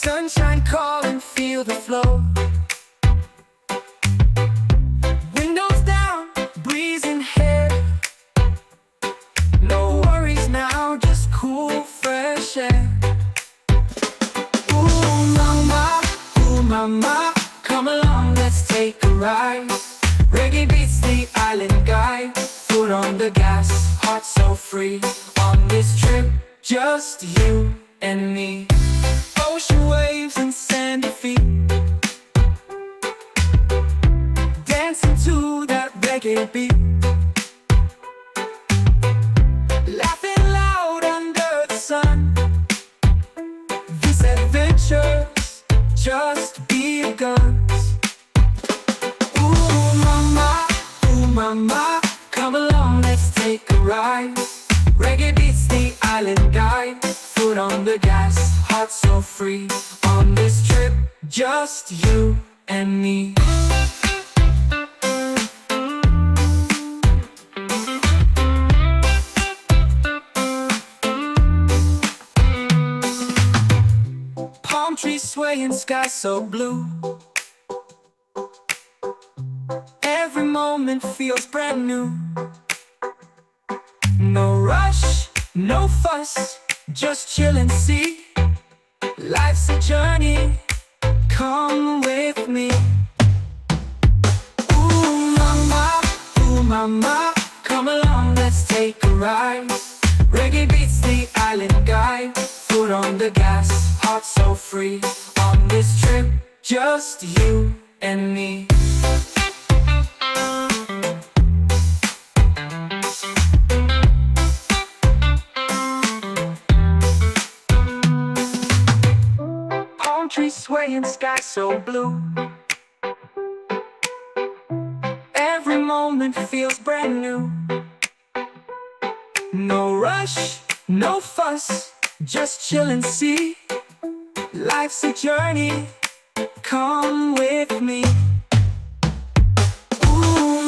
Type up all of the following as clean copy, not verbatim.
Sunshine calling, feel the flow. Windows down, breezing head. No worries now, just cool, fresh air. Ooh mama, come along, let's take a ride. Reggae beats the island guide. Foot on the gas, heart so free. On this trip, just you and me. Ocean waves and sandy feet, dancing to that reggae beat. Laughing loud under the sun. These adventures just begun. Ooh mama, come along, let's take a ride. Reggae beats the island guide. Foot on the gas, heart so free. On this trip, just you and me. Palm trees swaying, sky so blue. Every moment feels brand new. No rush, no fuss, just chill and see. Life's a journey, come with me. Ooh mama, come along, let's take a ride. Reggae beats the island guide. Foot on the gas, heart so free. On this trip, just you and me. Trees swaying, sky so blue. Every moment feels brand new. No rush, no fuss, just chill and see. Life's a journey, come with me. Ooh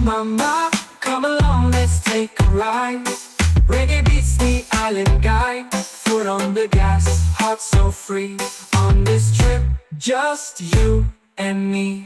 mama, come along, let's take a ride. Reggae beats the island guide. Foot on the gas, heart so free. On this trip, just you and me.